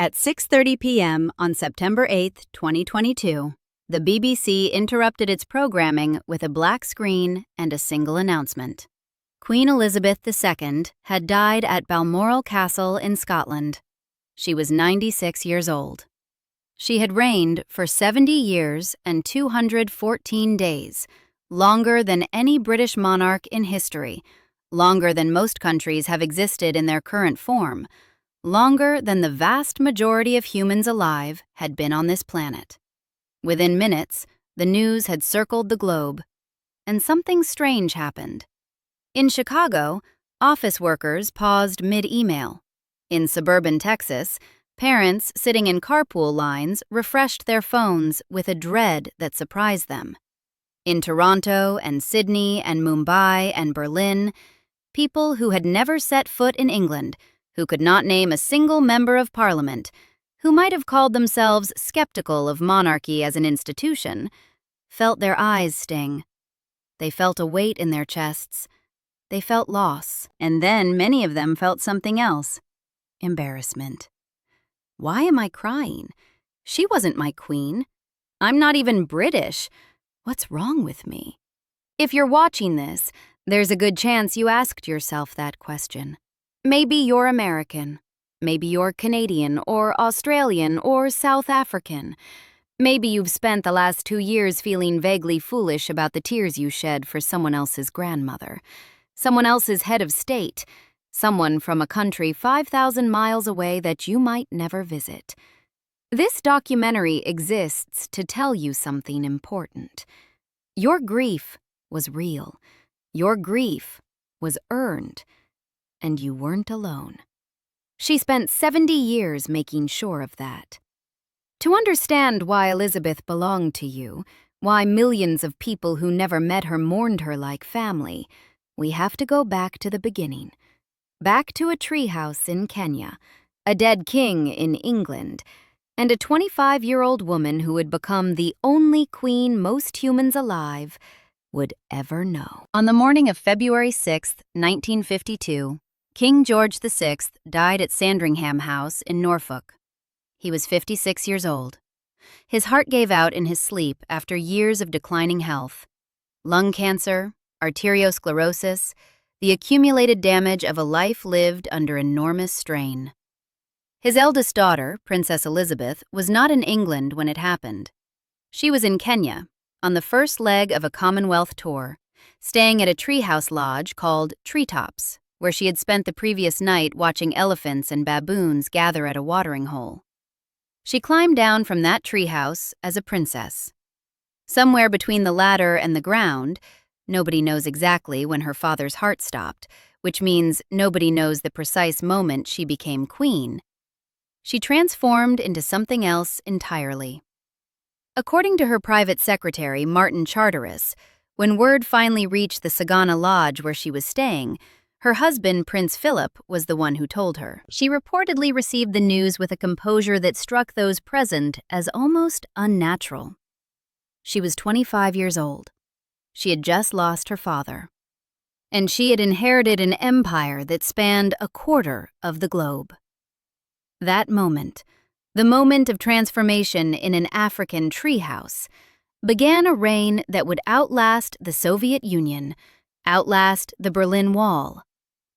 At 6:30 p.m. on September 8, 2022, the BBC interrupted its programming with a black screen and a single announcement. Queen Elizabeth II had died at Balmoral Castle in Scotland. She was 96 years old. She had reigned for 70 years and 214 days, longer than any British monarch in history, longer than most countries have existed in their current form, longer than the vast majority of humans alive had been on this planet. Within minutes, the news had circled the globe, and something strange happened. In Chicago, office workers paused mid-email. In suburban Texas, parents sitting in carpool lines refreshed their phones with a dread that surprised them. In Toronto and Sydney and Mumbai and Berlin, people who had never set foot in England, who could not name a single member of parliament, who might have called themselves skeptical of monarchy as an institution, felt their eyes sting. They felt a weight in their chests. They felt loss, and then many of them felt something else: embarrassment. Why am I crying? She wasn't my queen. I'm not even British. What's wrong with me? If you're watching this, there's a good chance you asked yourself that question. Maybe you're American. Maybe you're Canadian or Australian or South African. Maybe you've spent the last 2 years feeling vaguely foolish about the tears you shed for someone else's grandmother, someone else's head of state, someone from a country 5,000 miles away that you might never visit. This documentary exists to tell you something important. Your grief was real. Your grief was earned. And you weren't alone. She spent 70 years making sure of that. To understand why Elizabeth belonged to you, why millions of people who never met her mourned her like family, we have to go back to the beginning. Back to a treehouse in Kenya, a dead king in England, and a 25-year-old woman who would become the only queen most humans alive would ever know. On the morning of February 6, 1952, King George VI died at Sandringham House in Norfolk. He was 56 years old. His heart gave out in his sleep after years of declining health. Lung cancer, arteriosclerosis, the accumulated damage of a life lived under enormous strain. His eldest daughter, Princess Elizabeth, was not in England when it happened. She was in Kenya, on the first leg of a Commonwealth tour, staying at a treehouse lodge called Treetops, where she had spent the previous night watching elephants and baboons gather at a watering hole. She climbed down from that treehouse as a princess. Somewhere between the ladder and the ground, nobody knows exactly when her father's heart stopped, which means nobody knows the precise moment she became queen. She transformed into something else entirely. According to her private secretary, Martin Charteris, when word finally reached the Sagana Lodge where she was staying, her husband, Prince Philip, was the one who told her. She reportedly received the news with a composure that struck those present as almost unnatural. She was 25 years old. She had just lost her father. And she had inherited an empire that spanned a quarter of the globe. That moment, the moment of transformation in an African treehouse, began a reign that would outlast the Soviet Union, outlast the Berlin Wall,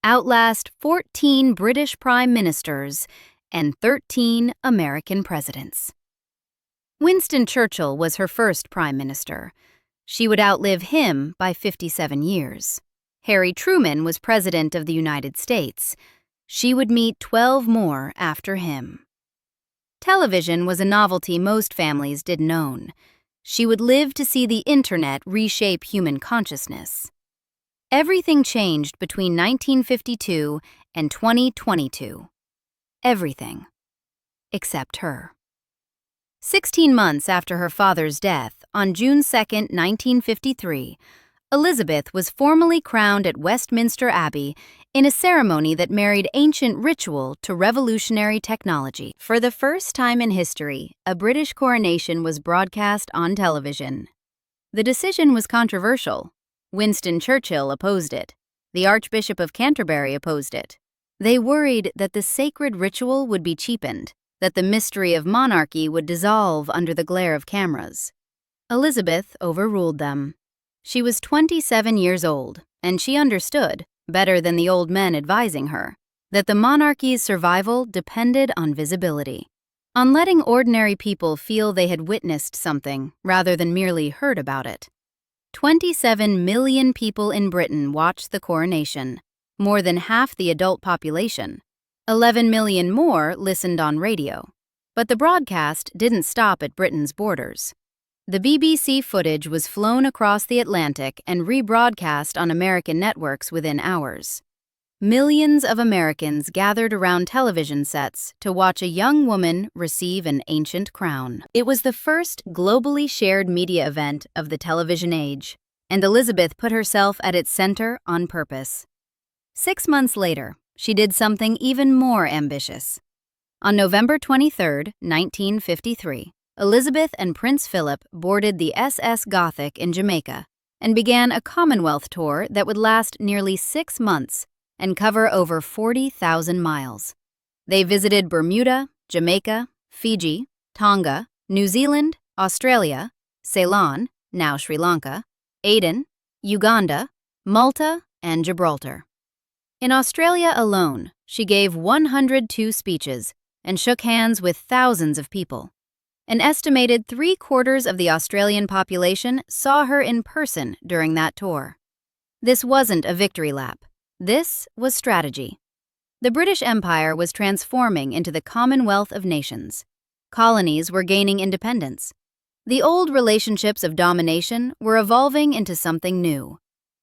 outlast 14 British prime ministers and 13 American presidents. Winston Churchill was her first prime minister. She would outlive him by 57 years. Harry Truman was president of the United States. She would meet 12 more after him. Television was a novelty most families didn't own. She would live to see the internet reshape human consciousness. Everything changed between 1952 and 2022. Everything. Except her. 16 months after her father's death, on June 2, 1953, Elizabeth was formally crowned at Westminster Abbey in a ceremony that married ancient ritual to revolutionary technology. For the first time in history, a British coronation was broadcast on television. The decision was controversial. Winston Churchill opposed it. The Archbishop of Canterbury opposed it. They worried that the sacred ritual would be cheapened, that the mystery of monarchy would dissolve under the glare of cameras. Elizabeth overruled them. She was 27 years old, and she understood, better than the old men advising her, that the monarchy's survival depended on visibility, on letting ordinary people feel they had witnessed something rather than merely heard about it. 27 million people in Britain watched the coronation, more than half the adult population. 11 million more listened on radio. But the broadcast didn't stop at Britain's borders. The BBC footage was flown across the Atlantic and rebroadcast on American networks within hours. Millions of Americans gathered around television sets to watch a young woman receive an ancient crown. It was the first globally shared media event of the television age, and Elizabeth put herself at its center on purpose. 6 months later, she did something even more ambitious. On November 23, 1953, Elizabeth and Prince Philip boarded the SS Gothic in Jamaica and began a Commonwealth tour that would last nearly 6 months and cover over 40,000 miles. They visited Bermuda, Jamaica, Fiji, Tonga, New Zealand, Australia, Ceylon, now Sri Lanka, Aden, Uganda, Malta, and Gibraltar. In Australia alone, she gave 102 speeches and shook hands with thousands of people. An estimated 3/4 of the Australian population saw her in person during that tour. This wasn't a victory lap. This was strategy. The British Empire was transforming into the Commonwealth of Nations. Colonies were gaining independence. The old relationships of domination were evolving into something new.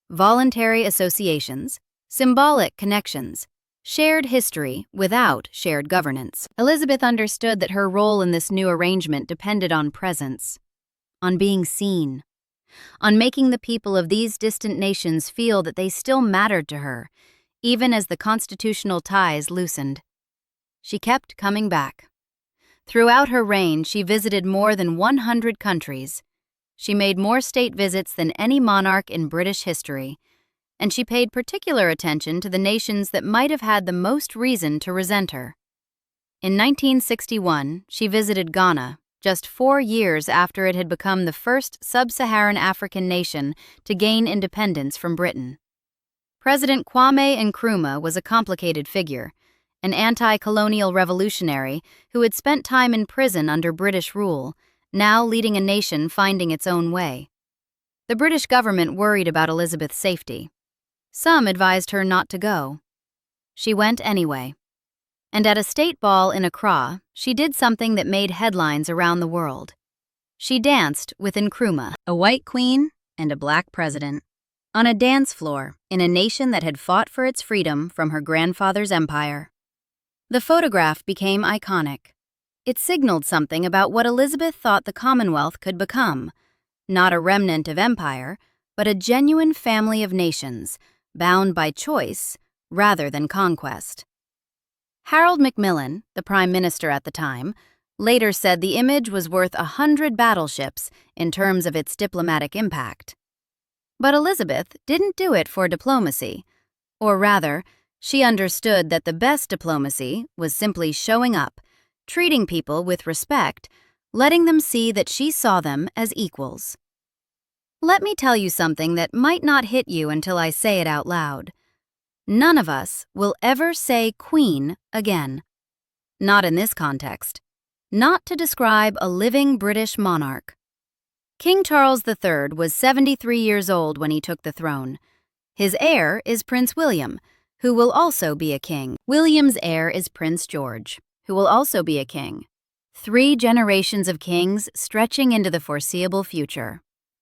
Voluntary associations, symbolic connections, shared history without shared governance. Elizabeth understood that her role in this new arrangement depended on presence, on being seen, on making the people of these distant nations feel that they still mattered to her, even as the constitutional ties loosened. She kept coming back. Throughout her reign, she visited more than 100 countries. She made more state visits than any monarch in British history, and she paid particular attention to the nations that might have had the most reason to resent her. In 1961, she visited Ghana, just 4 years after it had become the first sub-Saharan African nation to gain independence from Britain. President Kwame Nkrumah was a complicated figure, an anti-colonial revolutionary who had spent time in prison under British rule, now leading a nation finding its own way. The British government worried about Elizabeth's safety. Some advised her not to go. She went anyway. And at a state ball in Accra, she did something that made headlines around the world. She danced with Nkrumah, a white queen and a black president, on a dance floor in a nation that had fought for its freedom from her grandfather's empire. The photograph became iconic. It signaled something about what Elizabeth thought the Commonwealth could become, not a remnant of empire, but a genuine family of nations, bound by choice rather than conquest. Harold Macmillan, the prime minister at the time, later said the image was worth 100 battleships in terms of its diplomatic impact. But Elizabeth didn't do it for diplomacy, or rather, she understood that the best diplomacy was simply showing up, treating people with respect, letting them see that she saw them as equals. Let me tell you something that might not hit you until I say it out loud. None of us will ever say queen again. Not in this context. Not to describe a living British monarch. King Charles III was 73 years old when he took the throne. His heir is Prince William, who will also be a king. William's heir is Prince George, who will also be a king. 3 generations of kings stretching into the foreseeable future.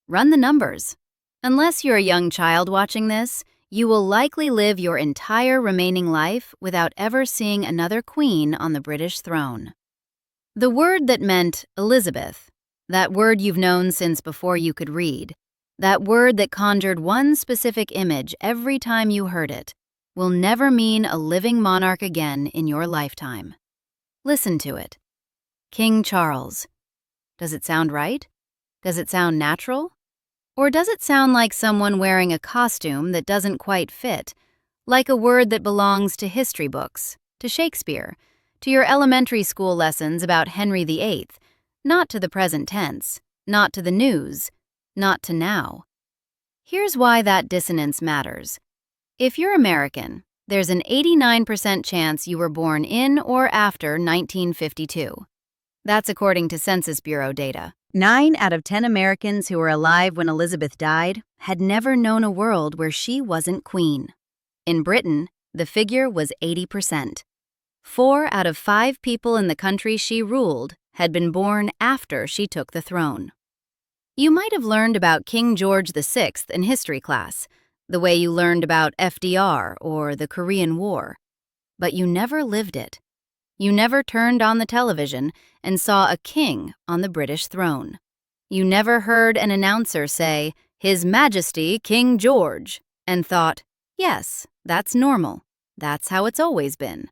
Run the numbers. Unless you're a young child watching this, you will likely live your entire remaining life without ever seeing another queen on the British throne. The word that meant Elizabeth, that word you've known since before you could read, that word that conjured one specific image every time you heard it, will never mean a living monarch again in your lifetime. Listen to it. King Charles. Does it sound right? Does it sound natural? Or does it sound like someone wearing a costume that doesn't quite fit, like a word that belongs to history books, to Shakespeare, to your elementary school lessons about Henry VIII, not to the present tense, not to the news, not to now. Here's why that dissonance matters. If you're American, there's an 89% chance you were born in or after 1952. That's according to Census Bureau data. 9 out of 10 Americans who were alive when Elizabeth died had never known a world where she wasn't queen. In Britain, the figure was 80%. 4 out of 5 people in the country she ruled had been born after she took the throne. You might have learned about King George VI in history class, the way you learned about FDR or the Korean War. But you never lived it. You never turned on the television and saw a king on the British throne. You never heard an announcer say, "His Majesty King George," and thought, yes, that's normal. That's how it's always been.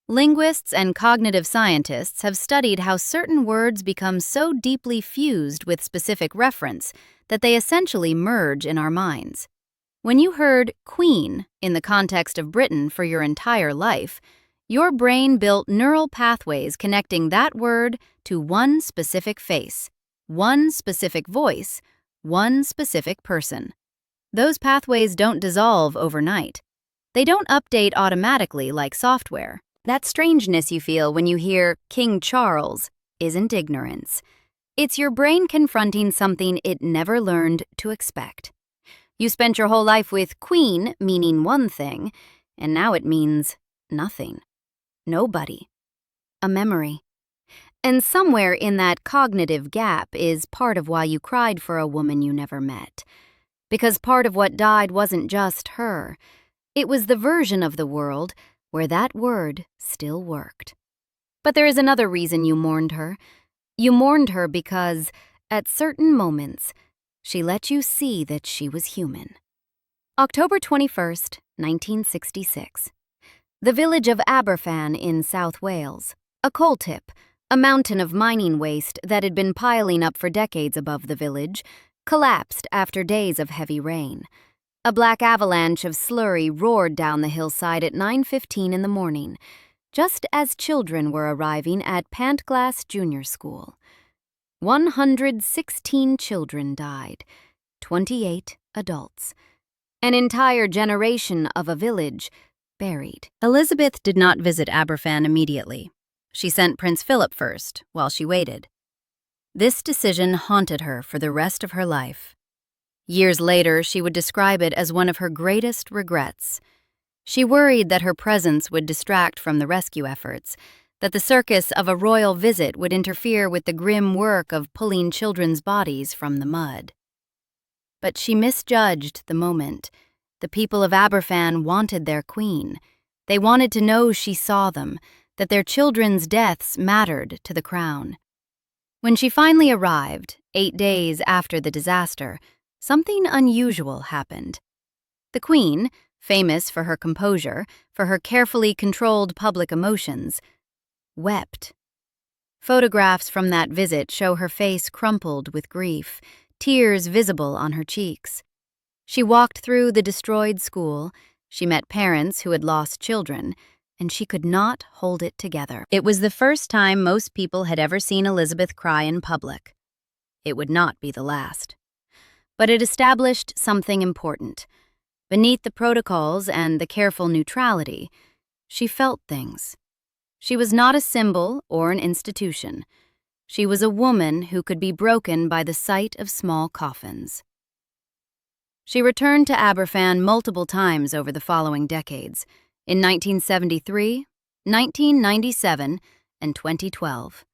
Linguists and cognitive scientists have studied how certain words become so deeply fused with specific reference that they essentially merge in our minds. When you heard queen in the context of Britain for your entire life, your brain built neural pathways connecting that word to one specific face, one specific voice, one specific person. Those pathways don't dissolve overnight. They don't update automatically like software. That strangeness you feel when you hear King Charles isn't ignorance. It's your brain confronting something it never learned to expect. You spent your whole life with queen meaning one thing, and now it means nothing. Nobody. A memory. And somewhere in that cognitive gap is part of why you cried for a woman you never met. Because part of what died wasn't just her. It was the version of the world where that word still worked. But there is another reason you mourned her. You mourned her because, at certain moments, she let you see that she was human. October 21st, 1966. The village of Aberfan in South Wales. A coal tip, a mountain of mining waste that had been piling up for decades above the village, collapsed after days of heavy rain. A black avalanche of slurry roared down the hillside at 9:15 in the morning, just as children were arriving at Pantglass Junior School. 116 children died, 28 adults. An entire generation of a village buried. Elizabeth did not visit Aberfan immediately. She sent Prince Philip first, while she waited. This decision haunted her for the rest of her life. Years later, she would describe it as one of her greatest regrets. She worried that her presence would distract from the rescue efforts, that the circus of a royal visit would interfere with the grim work of pulling children's bodies from the mud. But she misjudged the moment. The people of Aberfan wanted their queen. They wanted to know she saw them, that their children's deaths mattered to the crown. When she finally arrived, 8 days after the disaster, something unusual happened. The queen, famous for her composure, for her carefully controlled public emotions, wept. Photographs from that visit show her face crumpled with grief, tears visible on her cheeks. She walked through the destroyed school, she met parents who had lost children, and she could not hold it together. It was the first time most people had ever seen Elizabeth cry in public. It would not be the last. But it established something important. Beneath the protocols and the careful neutrality, she felt things. She was not a symbol or an institution. She was a woman who could be broken by the sight of small coffins. She returned to Aberfan multiple times over the following decades, in 1973, 1997, and 2012.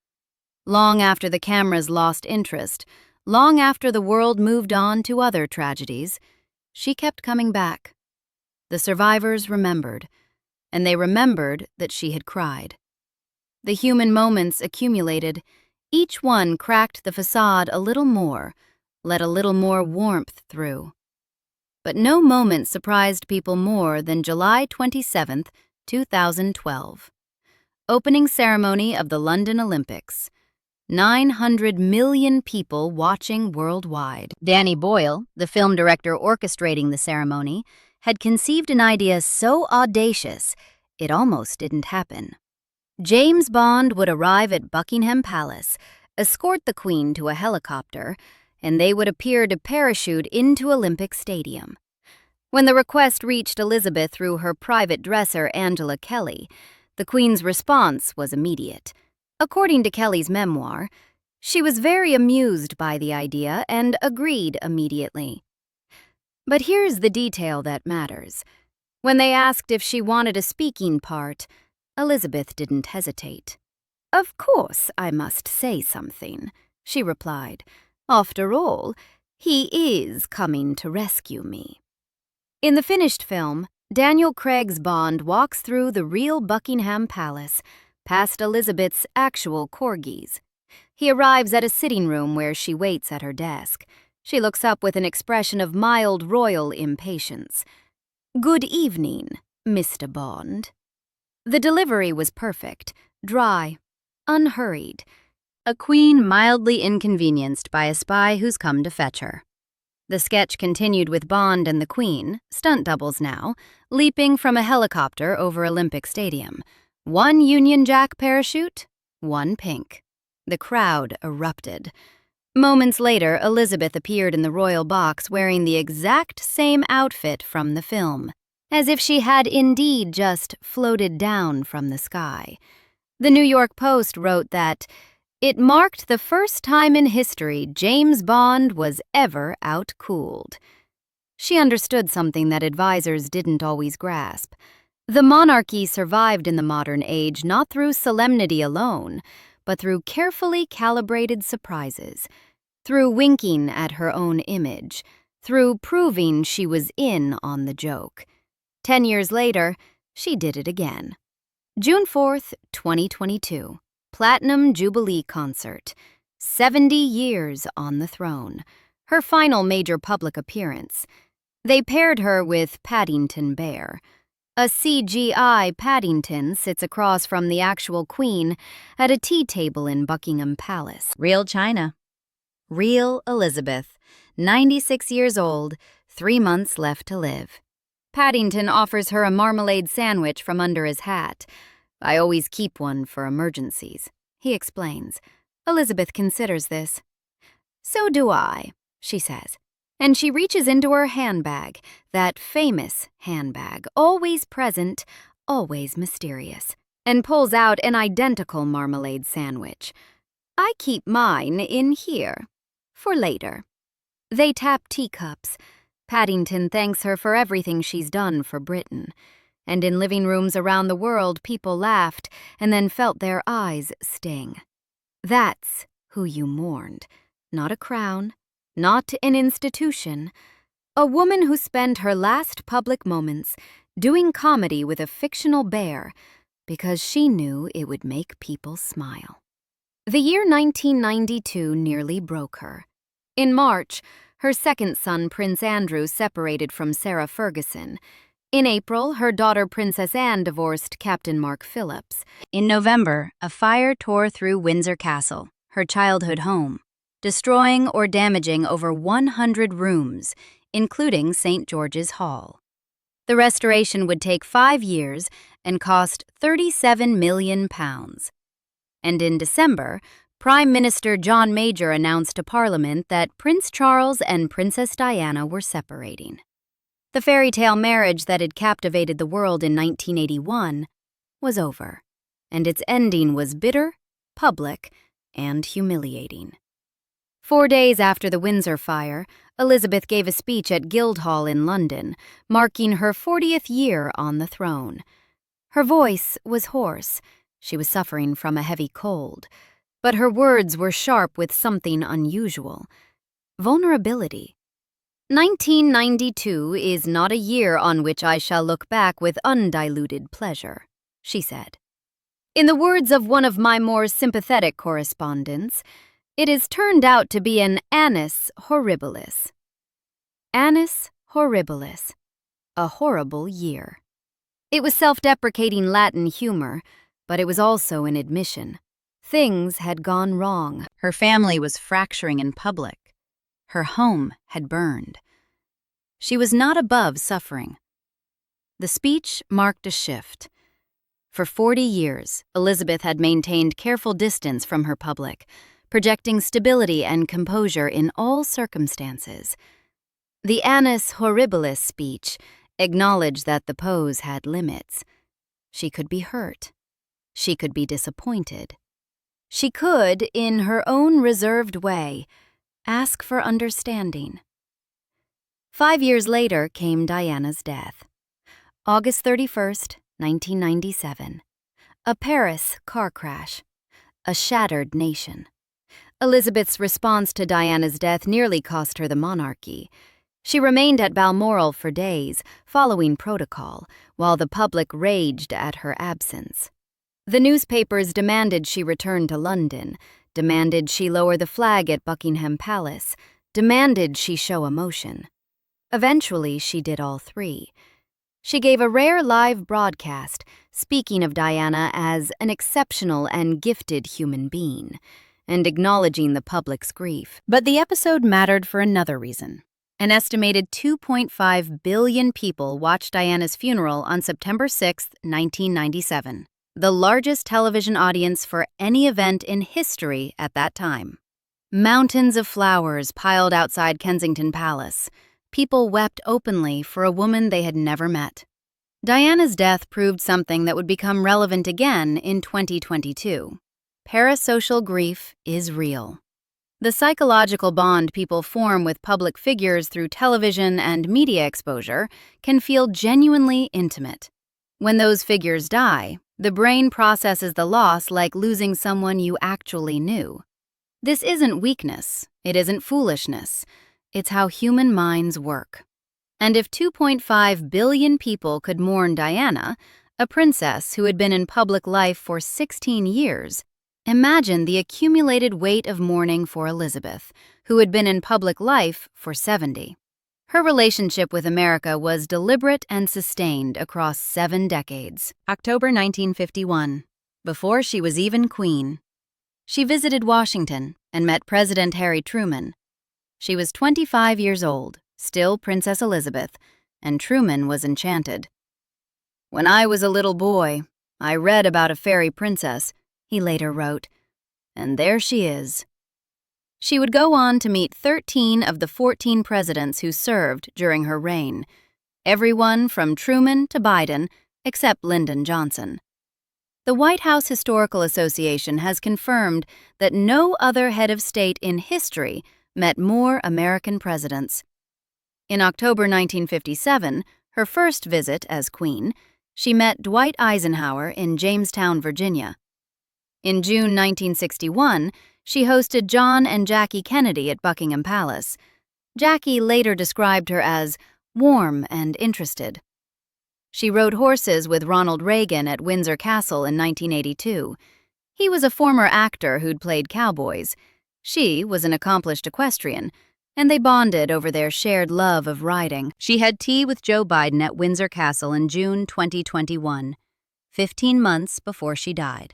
Long after the cameras lost interest, long after the world moved on to other tragedies, she kept coming back. The survivors remembered, and they remembered that she had cried. The human moments accumulated. Each one cracked the facade a little more, let a little more warmth through. But no moment surprised people more than July 27, 2012. Opening ceremony of the London Olympics. 900 million people watching worldwide. Danny Boyle, the film director orchestrating the ceremony, had conceived an idea so audacious it almost didn't happen. James Bond would arrive at Buckingham Palace, escort the Queen to a helicopter, and they would appear to parachute into Olympic Stadium. When the request reached Elizabeth through her private dresser, Angela Kelly, the Queen's response was immediate. According to Kelly's memoir, she was very amused by the idea and agreed immediately. But here's the detail that matters. When they asked if she wanted a speaking part, Elizabeth didn't hesitate. "Of course I must say something," she replied. "After all, he is coming to rescue me." In the finished film, Daniel Craig's Bond walks through the real Buckingham Palace, past Elizabeth's actual corgis. He arrives at a sitting room where she waits at her desk. She looks up with an expression of mild royal impatience. "Good evening, Mr. Bond." The delivery was perfect, dry, unhurried. A queen mildly inconvenienced by a spy who's come to fetch her. The sketch continued with Bond and the Queen, stunt doubles now, leaping from a helicopter over Olympic Stadium. One Union Jack parachute, one pink. The crowd erupted. Moments later, Elizabeth appeared in the royal box wearing the exact same outfit from the film, as if she had indeed just floated down from the sky. The New York Post wrote that it marked the first time in history James Bond was ever outcooled. She understood something that advisors didn't always grasp. The monarchy survived in the modern age not through solemnity alone, but through carefully calibrated surprises, through winking at her own image, through proving she was in on the joke. 10 years later, she did it again. June 4th, 2022. Platinum Jubilee Concert. 70 years on the throne. Her final major public appearance. They paired her with Paddington Bear. A CGI Paddington sits across from the actual Queen at a tea table in Buckingham Palace. Real China. Real Elizabeth, 96 years old, 3 months left to live. Paddington offers her a marmalade sandwich from under his hat. "I always keep one for emergencies," he explains. Elizabeth considers this. "So do I," she says. And she reaches into her handbag, that famous handbag, always present, always mysterious, and pulls out an identical marmalade sandwich. "I keep mine in here, for later." They tap teacups. Paddington thanks her for everything she's done for Britain. And in living rooms around the world, people laughed and then felt their eyes sting. That's who you mourned. Not a crown, not an institution. A woman who spent her last public moments doing comedy with a fictional bear because she knew it would make people smile. The year 1992 nearly broke her. In March, her second son, Prince Andrew, separated from Sarah Ferguson. In April, her daughter Princess Anne divorced Captain Mark Phillips. In November, a fire tore through Windsor Castle, her childhood home, destroying or damaging over 100 rooms, including St. George's Hall. The restoration would take 5 years and cost £37 million. And in December, Prime Minister John Major announced to Parliament that Prince Charles and Princess Diana were separating. The fairy tale marriage that had captivated the world in 1981 was over, and its ending was bitter, public, and humiliating. 4 days after the Windsor fire, Elizabeth gave a speech at Guildhall in London, marking her 40th year on the throne. Her voice was hoarse. She was suffering from a heavy cold. But her words were sharp with something unusual. Vulnerability. 1992 is not a year on which I shall look back with undiluted pleasure, she said. In the words of one of my more sympathetic correspondents, it has turned out to be an annus horribilis. Annus horribilis. A horrible year. It was self-deprecating Latin humor, but it was also an admission. Things had gone wrong. Her family was fracturing in public. Her home had burned. She was not above suffering. The speech marked a shift. For 40 years, Elizabeth had maintained careful distance from her public, projecting stability and composure in all circumstances. The annus horribilis speech acknowledged that the pose had limits. She could be hurt. She could be disappointed. She could, in her own reserved way, ask for understanding. 5 years later came Diana's death. August 31st, 1997. A Paris car crash. A shattered nation. Elizabeth's response to Diana's death nearly cost her the monarchy. She remained at Balmoral for days, following protocol, while the public raged at her absence. The newspapers demanded she return to London, demanded she lower the flag at Buckingham Palace, demanded she show emotion. Eventually, she did all three. She gave a rare live broadcast, speaking of Diana as an exceptional and gifted human being, and acknowledging the public's grief. But the episode mattered for another reason. An estimated 2.5 billion people watched Diana's funeral on September 6, 1997, the largest television audience for any event in history at that time. Mountains of flowers piled outside Kensington Palace. People wept openly for a woman they had never met. Diana's death proved something that would become relevant again in 2022. Parasocial grief is real. The psychological bond people form with public figures through television and media exposure can feel genuinely intimate. When those figures die, the brain processes the loss like losing someone you actually knew. This isn't weakness, it isn't foolishness, it's how human minds work. And if 2.5 billion people could mourn Diana, a princess who had been in public life for 16 years, imagine the accumulated weight of mourning for Elizabeth, who had been in public life for 70. Her relationship with America was deliberate and sustained across 7 decades. October 1951, before she was even queen. She visited Washington and met President Harry Truman. She was 25 years old, still Princess Elizabeth, and Truman was enchanted. "When I was a little boy, I read about a fairy princess," he later wrote, "and there she is." She would go on to meet 13 of the 14 presidents who served during her reign, everyone from Truman to Biden, except Lyndon Johnson. The White House Historical Association has confirmed that no other head of state in history met more American presidents. In October 1957, her first visit as queen, she met Dwight Eisenhower in Jamestown, Virginia. In June 1961, she hosted John and Jackie Kennedy at Buckingham Palace. Jackie later described her as warm and interested. She rode horses with Ronald Reagan at Windsor Castle in 1982. He was a former actor who'd played cowboys. She was an accomplished equestrian, and they bonded over their shared love of riding. She had tea with Joe Biden at Windsor Castle in June 2021, 15 months before she died.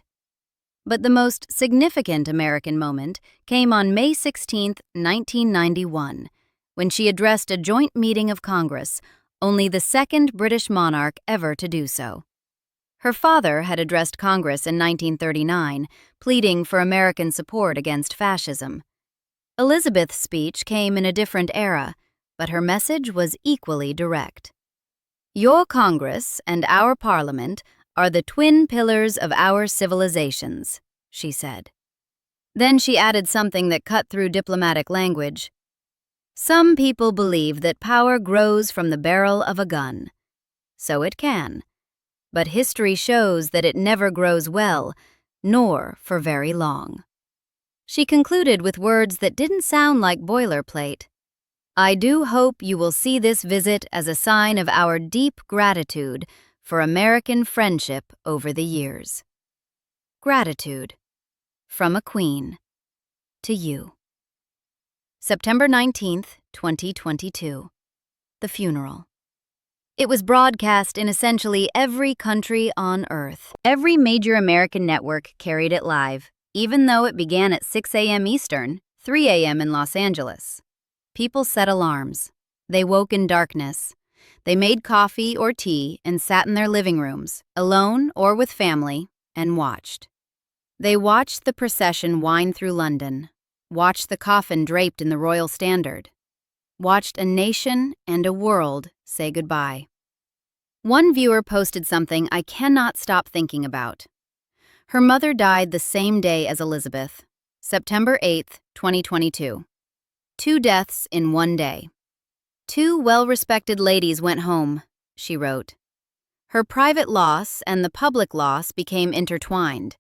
But the most significant American moment came on May 16, 1991, when she addressed a joint meeting of Congress, only the second British monarch ever to do so. Her father had addressed Congress in 1939, pleading for American support against fascism. Elizabeth's speech came in a different era, but her message was equally direct. "Your Congress and our Parliament are the twin pillars of our civilizations," she said. Then she added something that cut through diplomatic language. "Some people believe that power grows from the barrel of a gun. So it can. But history shows that it never grows well, nor for very long." She concluded with words that didn't sound like boilerplate. "I do hope you will see this visit as a sign of our deep gratitude for American friendship over the years." Gratitude. From a queen. To you. September 19, 2022. The funeral. It was broadcast in essentially every country on Earth. Every major American network carried it live, even though it began at 6 a.m. Eastern, 3 a.m. in Los Angeles. People set alarms. They woke in darkness. They made coffee or tea and sat in their living rooms, alone or with family, and watched. They watched the procession wind through London, watched the coffin draped in the royal standard, watched a nation and a world say goodbye. One viewer posted something I cannot stop thinking about. Her mother died the same day as Elizabeth, September 8th, 2022. 2 deaths in one day. 2 well-respected ladies went home, she wrote. Her private loss and the public loss became intertwined.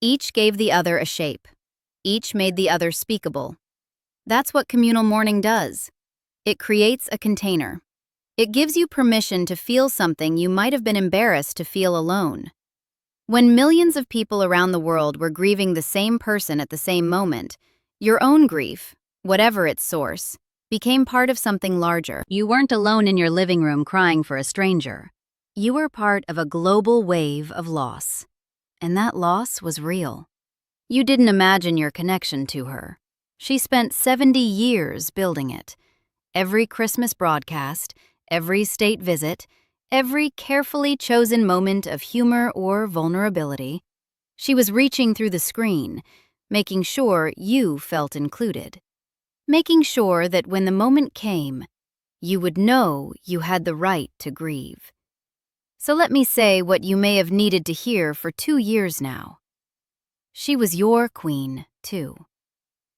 Each gave the other a shape. Each made the other speakable. That's what communal mourning does. It creates a container. It gives you permission to feel something you might have been embarrassed to feel alone. When millions of people around the world were grieving the same person at the same moment, your own grief, whatever its source, became part of something larger. You weren't alone in your living room crying for a stranger. You were part of a global wave of loss. And that loss was real. You didn't imagine your connection to her. She spent 70 years building it. Every Christmas broadcast, every state visit, every carefully chosen moment of humor or vulnerability, she was reaching through the screen, making sure you felt included. Making sure that when the moment came, you would know you had the right to grieve. So let me say what you may have needed to hear for 2 years now. She was your queen, too.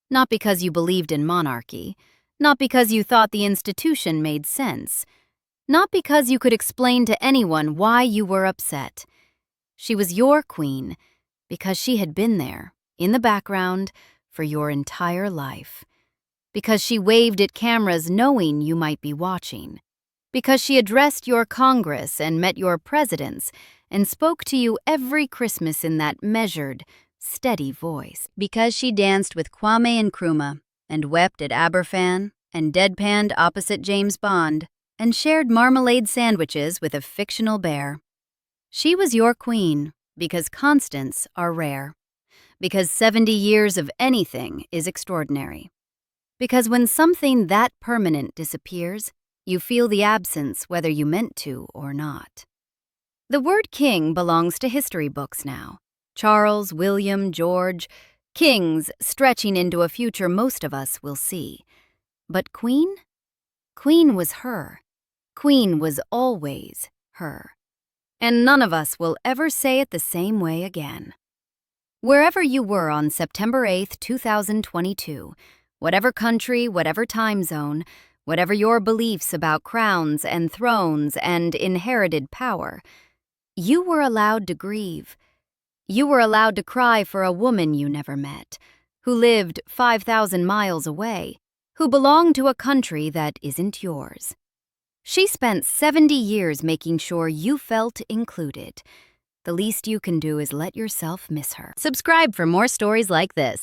Not because you believed in monarchy, not because you thought the institution made sense, not because you could explain to anyone why you were upset. She was your queen because she had been there, in the background, for your entire life. Because she waved at cameras knowing you might be watching. Because she addressed your Congress and met your presidents and spoke to you every Christmas in that measured, steady voice. Because she danced with Kwame Nkrumah and wept at Aberfan and deadpanned opposite James Bond and shared marmalade sandwiches with a fictional bear. She was your queen because constants are rare. Because 70 years of anything is extraordinary. Because when something that permanent disappears, you feel the absence whether you meant to or not. The word king belongs to history books now. Charles, William, George, kings stretching into a future most of us will see. But queen? Queen was her. Queen was always her. And none of us will ever say it the same way again. Wherever you were on September 8th, 2022, whatever country, whatever time zone, whatever your beliefs about crowns and thrones and inherited power, you were allowed to grieve. You were allowed to cry for a woman you never met, who lived 5,000 miles away, who belonged to a country that isn't yours. She spent 70 years making sure you felt included. The least you can do is let yourself miss her. Subscribe for more stories like this.